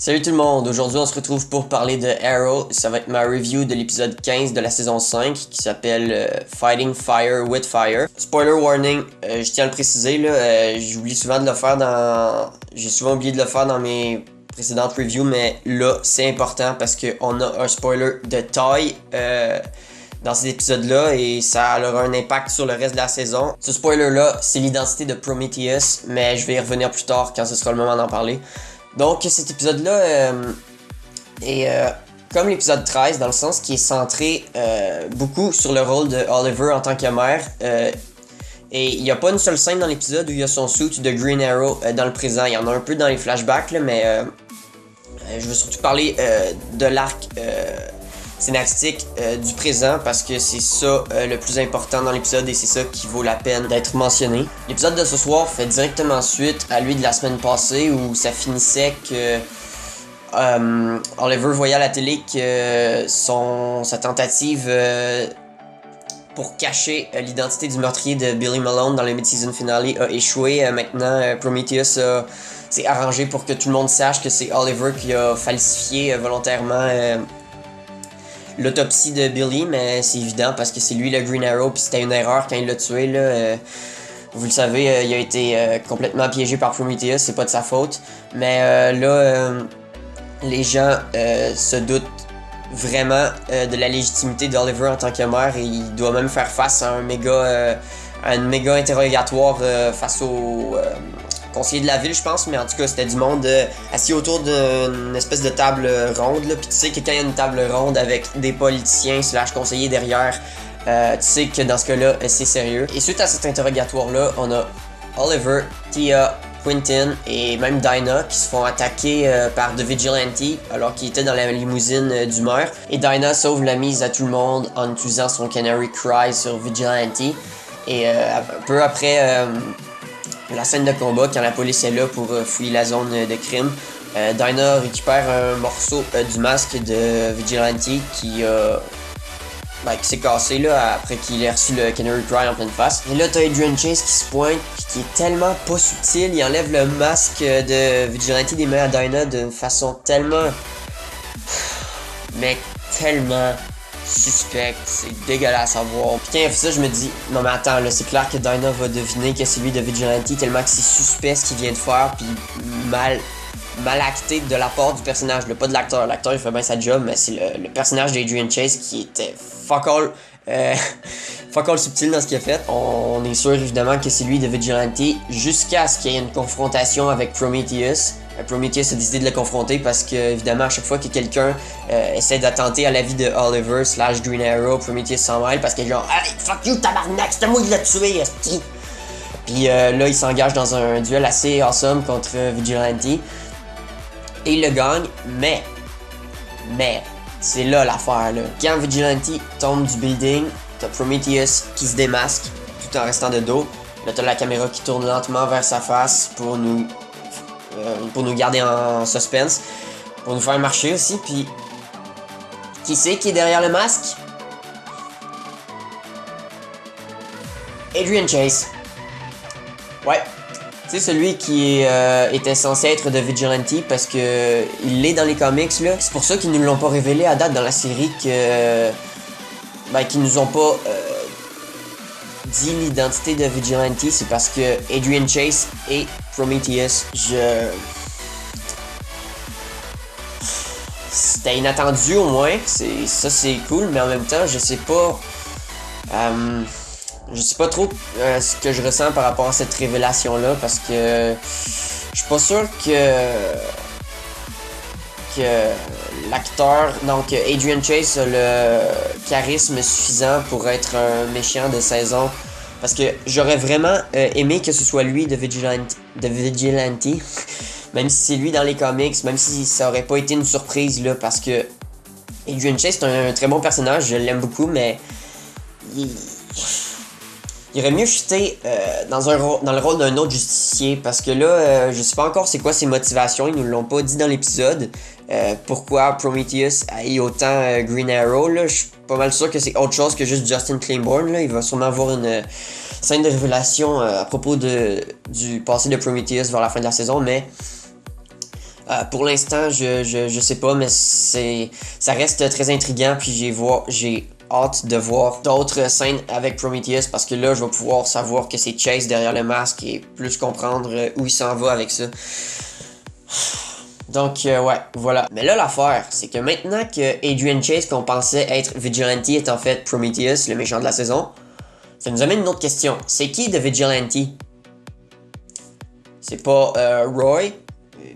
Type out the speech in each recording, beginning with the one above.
Salut tout le monde, aujourd'hui on se retrouve pour parler de Arrow. Ça va être ma review de l'épisode 15 de la saison 5 qui s'appelle Fighting Fire with Fire. Spoiler warning, je tiens à le préciser là, j'oublie souvent de le faire j'ai souvent oublié de le faire dans mes précédentes reviews, mais là c'est important parce qu'on a un spoiler de taille dans cet épisode-là et ça aura un impact sur le reste de la saison. Ce spoiler-là, c'est l'identité de Prometheus, mais je vais y revenir plus tard quand ce sera le moment d'en parler. Donc cet épisode-là est comme l'épisode 13 dans le sens qui est centré beaucoup sur le rôle de Oliver en tant que mère. Et il n'y a pas une seule scène dans l'épisode où il y a son suit de Green Arrow dans le présent. Il y en a un peu dans les flashbacks, là, mais je veux surtout parler de l'arc scénaristique du présent parce que c'est ça le plus important dans l'épisode et c'est ça qui vaut la peine d'être mentionné. L'épisode de ce soir fait directement suite à lui de la semaine passée où ça finissait que Oliver voyait à la télé que sa tentative pour cacher l'identité du meurtrier de Billy Malone dans le mid-season finale a échoué. Maintenant, Prometheus s'est arrangé pour que tout le monde sache que c'est Oliver qui a falsifié volontairement l'autopsie de Billy, mais c'est évident parce que c'est lui le Green Arrow, puis c'était une erreur quand il l'a tué, là. Vous le savez, il a été complètement piégé par Prometheus, c'est pas de sa faute. Mais les gens se doutent vraiment de la légitimité d'Oliver en tant que mère et il doit même faire face à un méga interrogatoire face au conseiller de la ville, je pense, mais en tout cas, c'était du monde assis autour d'une espèce de table ronde, là. Puis tu sais que quand il y a une table ronde avec des politiciens / conseillers derrière, tu sais que dans ce cas-là, c'est sérieux. Et suite à cet interrogatoire-là, on a Oliver, Tia, Quentin et même Dinah qui se font attaquer par The Vigilante alors qu'ils étaient dans la limousine du maire. Et Dinah sauve la mise à tout le monde en utilisant son Canary Cry sur Vigilante. Et un peu après la scène de combat, quand la police est là pour fouiller la zone de crime, Dinah récupère un morceau du masque de Vigilante qui s'est cassé là, après qu'il ait reçu le Canary Cry en pleine face. Et là, t'as Adrian Chase qui se pointe, puis qui est tellement pas subtil. Il enlève le masque de Vigilante des mains à Dinah d'une façon tellement... mais tellement suspecte, c'est dégueulasse à voir. Puis quand il a fait ça, je me dis, non mais attends, là, c'est clair que Dinah va deviner que c'est lui de Vigilante, tellement que c'est suspect ce qu'il vient de faire, puis mal acté de la part du personnage, là, pas de l'acteur. L'acteur il fait bien sa job, mais c'est le personnage d'Adrian Chase qui était fuck all subtil dans ce qu'il a fait. On est sûr évidemment que c'est lui de Vigilante jusqu'à ce qu'il y ait une confrontation avec Prometheus. Prometheus a décidé de le confronter parce que, évidemment, à chaque fois que quelqu'un essaie d'attenter à la vie de Oliver / Green Arrow, Prometheus s'en mêle parce qu'il est genre « Hey, fuck you, tabarnak, c'était moi qui l'ai tué, esti! » Puis là, il s'engage dans un duel assez awesome contre Vigilante. Et il le gagne, mais, c'est là l'affaire, là. Quand Vigilante tombe du building, t'as Prometheus qui se démasque tout en restant de dos. Là, t'as la caméra qui tourne lentement vers sa face pour nous garder en suspense, pour nous faire marcher aussi. Puis qui c'est qui est derrière le masque? Adrian Chase. Ouais, c'est celui qui était censé être de Vigilante parce que il l'est dans les comics là. C'est pour ça qu'ils nous l'ont pas révélé à date dans la série qu'ils nous ont pas dit l'identité de Vigilante, c'est parce que Adrian Chase et Prometheus, c'était inattendu au moins, ça c'est cool, mais en même temps, je sais pas trop ce que je ressens par rapport à cette révélation-là, parce que je suis pas sûr que l'acteur, donc Adrian Chase a le charisme suffisant pour être un méchant de 16 ans. Parce que j'aurais vraiment aimé que ce soit lui de Vigilante. Même si c'est lui dans les comics, même si ça aurait pas été une surprise là, parce que Adrian Chase c'est un très bon personnage, je l'aime beaucoup, mais il aurait mieux chuté dans le rôle d'un autre justicier, parce que là, je sais pas encore c'est quoi ses motivations, ils nous l'ont pas dit dans l'épisode. Pourquoi Prometheus a autant Green Arrow, là, je suis pas mal sûr que c'est autre chose que juste Justin Claiborne, là. Il va sûrement avoir une scène de révélation à propos du passé de Prometheus vers la fin de la saison, mais Pour l'instant, je sais pas, mais ça reste très intriguant, puis j'ai hâte de voir d'autres scènes avec Prometheus, parce que là, je vais pouvoir savoir que c'est Chase derrière le masque et plus comprendre où il s'en va avec ça. Donc, ouais, voilà. Mais là, l'affaire, c'est que maintenant que Adrian Chase, qu'on pensait être Vigilante, est en fait Prometheus, le méchant de la saison, ça nous amène une autre question. C'est qui de Vigilante? C'est pas Roy,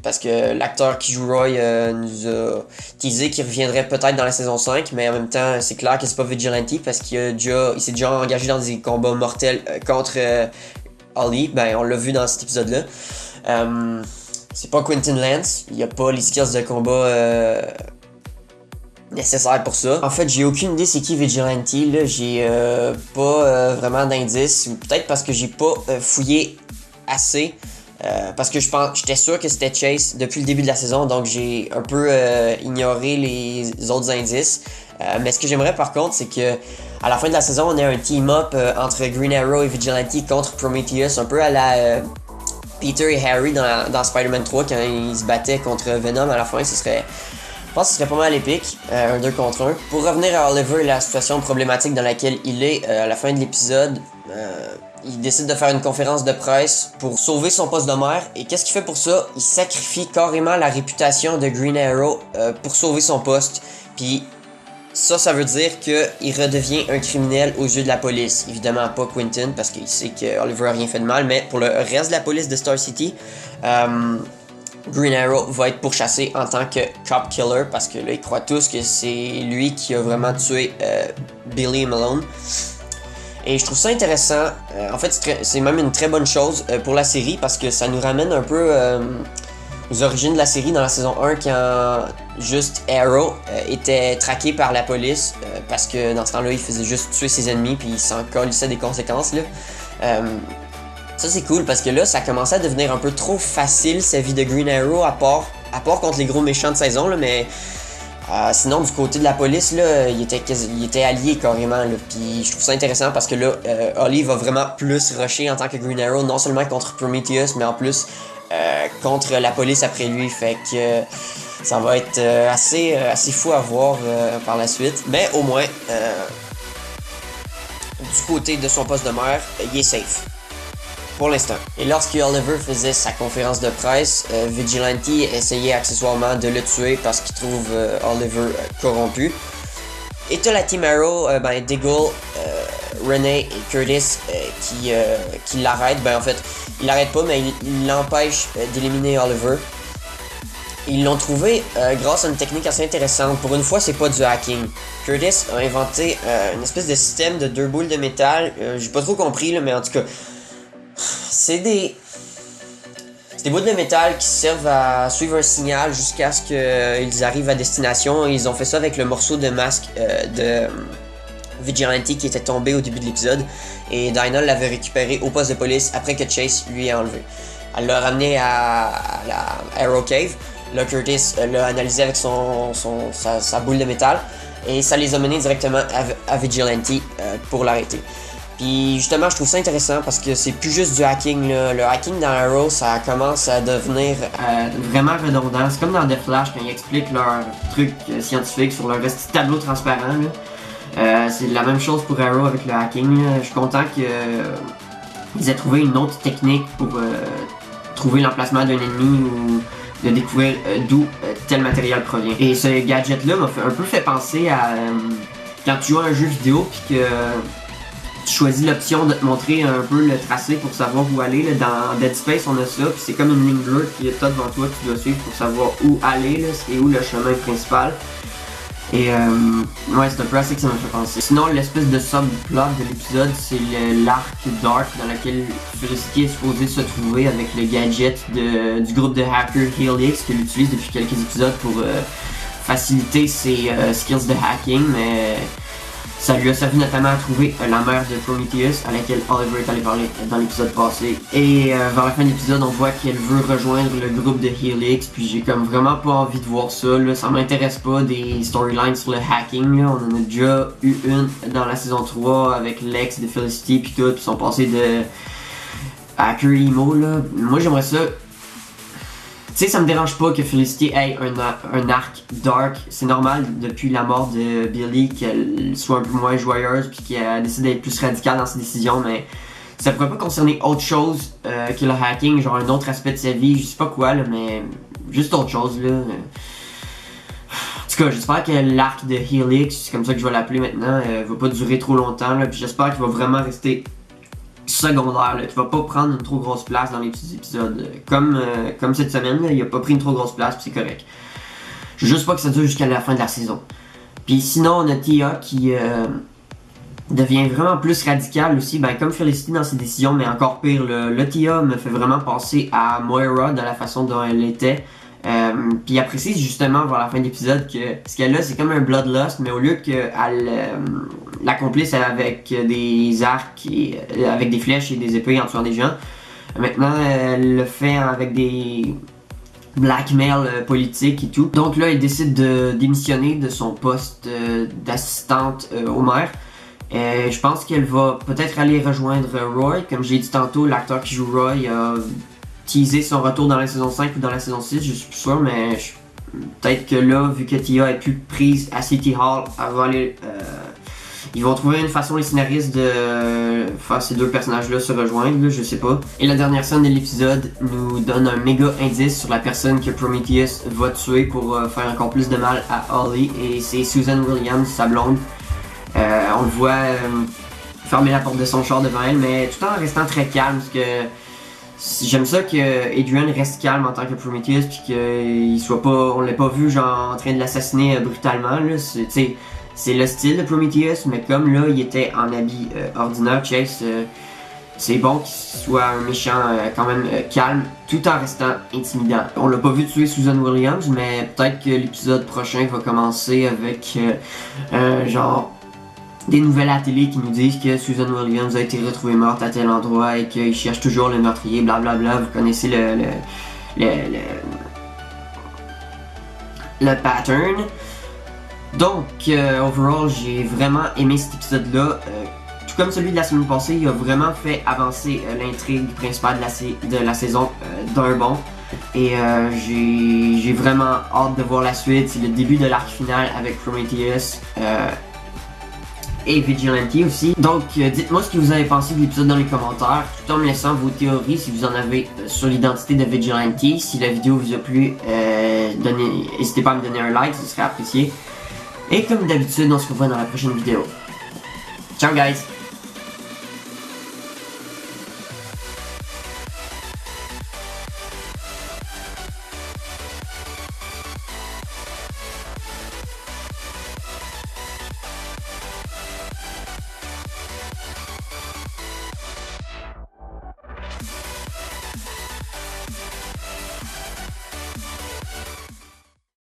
parce que l'acteur qui joue Roy nous a teasé qu'il reviendrait peut-être dans la saison 5, mais en même temps, c'est clair que c'est pas Vigilante, parce qu'il s'est déjà engagé dans des combats mortels contre Ollie. Ben, on l'a vu dans cet épisode-là. C'est pas Quentin Lance, il a pas les skills de combat nécessaires pour ça. En fait, j'ai aucune idée c'est qui Vigilante, là, j'ai pas vraiment d'indices, ou peut-être parce que j'ai pas fouillé assez, parce que j'étais sûr que c'était Chase depuis le début de la saison, donc j'ai un peu ignoré les autres indices. Mais ce que j'aimerais par contre, c'est que à la fin de la saison, on a un team-up entre Green Arrow et Vigilante contre Prometheus, un peu à la Peter et Harry dans Spider-Man 3 quand ils se battaient contre Venom à la fin. Je pense que ce serait pas mal épique, un 2 contre 1. Pour revenir à Oliver et la situation problématique dans laquelle il est à la fin de l'épisode, il décide de faire une conférence de presse pour sauver son poste de maire. Et qu'est-ce qu'il fait pour ça? Il sacrifie carrément la réputation de Green Arrow pour sauver son poste. Puis ça veut dire qu'il redevient un criminel aux yeux de la police. Évidemment pas Quentin, parce qu'il sait que Oliver a rien fait de mal, mais pour le reste de la police de Star City, Green Arrow va être pourchassé en tant que cop killer, parce que là, ils croient tous que c'est lui qui a vraiment tué Billy Malone. Et je trouve ça intéressant. En fait, c'est même une très bonne chose pour la série, parce que ça nous ramène un peu aux origines de la série dans la saison 1, quand juste Arrow était traqué par la police, parce que dans ce temps-là, il faisait juste tuer ses ennemis, puis il s'en colissait des conséquences, là. Ça, c'est cool, parce que là, ça commençait à devenir un peu trop facile, sa vie de Green Arrow, à part contre les gros méchants de saison, là, mais sinon, du côté de la police, là, il était allié carrément, là. Puis je trouve ça intéressant, parce que là, Ollie va vraiment plus rusher en tant que Green Arrow, non seulement contre Prometheus, mais en plus contre la police après lui. Fait que ça va être assez fou à voir par la suite. Mais au moins, du côté de son poste de maire, il est safe. Pour l'instant. Et lorsque Oliver faisait sa conférence de presse, Vigilante essayait accessoirement de le tuer parce qu'il trouve Oliver corrompu. Et t'as la Team Arrow, Diggle, Renee et Curtis qui l'arrêtent. Ben en fait, ils l'arrêtent pas, mais ils l'empêchent d'éliminer Oliver. Ils l'ont trouvé grâce à une technique assez intéressante. Pour une fois, c'est pas du hacking. Curtis a inventé une espèce de système de 2 boules de métal. J'ai pas trop compris, là, mais en tout cas, c'est des boules de métal qui servent à suivre un signal jusqu'à ce qu'ils arrivent à destination. Ils ont fait ça avec le morceau de masque de Vigilante qui était tombé au début de l'épisode. Et Dinah l'avait récupéré au poste de police après que Chase lui ait enlevé. Elle l'a ramené à la Arrow Cave. Là, Curtis l'a analysé avec sa boule de métal. Et ça les a menés directement à Vigilante pour l'arrêter. Puis justement, je trouve ça intéressant parce que c'est plus juste du hacking, là. Le hacking dans Arrow, ça commence à devenir vraiment redondant. C'est comme dans The Flash quand ils expliquent leurs trucs scientifiques sur leur petit tableau transparent, là. C'est la même chose pour Arrow avec le hacking, là. Je suis content qu'ils aient trouvé une autre technique pour trouver l'emplacement d'un ennemi ou de découvrir d'où tel matériel provient. Et ce gadget-là m'a un peu fait penser à quand tu joues à un jeu vidéo puis que tu choisis l'option de te montrer un peu le tracé pour savoir où aller. Là. Dans Dead Space, on a ça, puis c'est comme une ligne bleue qui est devant toi que tu dois suivre pour savoir où aller, là, c'est où le chemin principal. Et ouais, c'est un peu à ça que ça m'a fait penser. Sinon, l'espèce de subplot de l'épisode, c'est l'arc Dark dans lequel Felicity est supposé se trouver avec le gadget du groupe de hackers Helix qu'elle utilise depuis quelques épisodes pour faciliter ses skills de hacking, mais ça lui a servi notamment à trouver la mère de Prometheus à laquelle Oliver est allé parler dans l'épisode passé. Et vers la fin de l'épisode, on voit qu'elle veut rejoindre le groupe de Helix, puis j'ai comme vraiment pas envie de voir ça, là. Ça m'intéresse pas des storylines sur le hacking, là. On en a déjà eu une dans la saison 3 avec l'ex de Felicity puis tout, puis sont passés de hacker emo, là. Moi j'aimerais ça. Tu sais, ça me dérange pas que Felicity ait un arc dark. C'est normal depuis la mort de Billy qu'elle soit un peu moins joyeuse puis qu'elle décide d'être plus radicale dans ses décisions, mais ça pourrait pas concerner autre chose que le hacking, genre un autre aspect de sa vie, je sais pas quoi là, mais juste autre chose là. En tout cas, j'espère que l'arc de Helix, c'est comme ça que je vais l'appeler maintenant, va pas durer trop longtemps là, puis j'espère qu'il va vraiment rester secondaire, là, qui va pas prendre une trop grosse place dans les petits épisodes. Comme cette semaine, là, il a pas pris une trop grosse place, puis c'est correct. Je veux juste pas que ça dure jusqu'à la fin de la saison. Puis sinon, on a Tia qui devient vraiment plus radical aussi, ben comme Felicity dans ses décisions, mais encore pire. Le Tia me fait vraiment penser à Moira dans la façon dont elle était. Puis elle précise justement vers la fin de l'épisode que ce qu'elle a c'est comme un bloodlust, mais au lieu qu'elle l'accomplisse avec des arcs et avec des flèches et des épées en tuant des gens, maintenant elle le fait avec des blackmail politiques et tout. Donc là elle décide de démissionner de son poste d'assistante au maire. Je pense qu'elle va peut-être aller rejoindre Roy. Comme j'ai dit tantôt, l'acteur qui joue Roy a teasé son retour dans la saison 5 ou dans la saison 6, je suis plus sûr, mais peut-être que là, vu que Tia est plus prise à City Hall, elle va aller, ils vont trouver une façon, les scénaristes, de faire ces deux personnages-là se rejoindre, là, je sais pas. Et la dernière scène de l'épisode nous donne un méga indice sur la personne que Prometheus va tuer pour faire encore plus de mal à Holly, et c'est Susan Williams, sa blonde. On le voit fermer la porte de son char devant elle, mais tout en restant très calme, parce que j'aime ça que Adrian reste calme en tant que Prometheus, puis qu'il soit pas, on l'ait pas vu genre en train de l'assassiner brutalement là. C'est le style de Prometheus, mais comme là il était en habit ordinaire, Chase, c'est bon qu'il soit un méchant quand même calme, tout en restant intimidant. On l'a pas vu tuer Susan Williams, mais peut-être que l'épisode prochain va commencer avec genre des nouvelles à la télé qui nous disent que Susan Williams a été retrouvée morte à tel endroit et qu'il cherche toujours le meurtrier, blablabla. Vous connaissez le pattern. Donc, overall, j'ai vraiment aimé cet épisode-là. Tout comme celui de la semaine passée, il a vraiment fait avancer l'intrigue principale de la saison d'un bond. Et j'ai vraiment hâte de voir la suite. C'est le début de l'arc final avec Prometheus. Et Vigilante aussi. Donc dites-moi ce que vous avez pensé de l'épisode dans les commentaires, tout en me laissant vos théories si vous en avez sur l'identité de Vigilante. Si la vidéo vous a plu, n'hésitez pas à me donner un like, ce serait apprécié. Et comme d'habitude, on se revoit dans la prochaine vidéo. Ciao guys!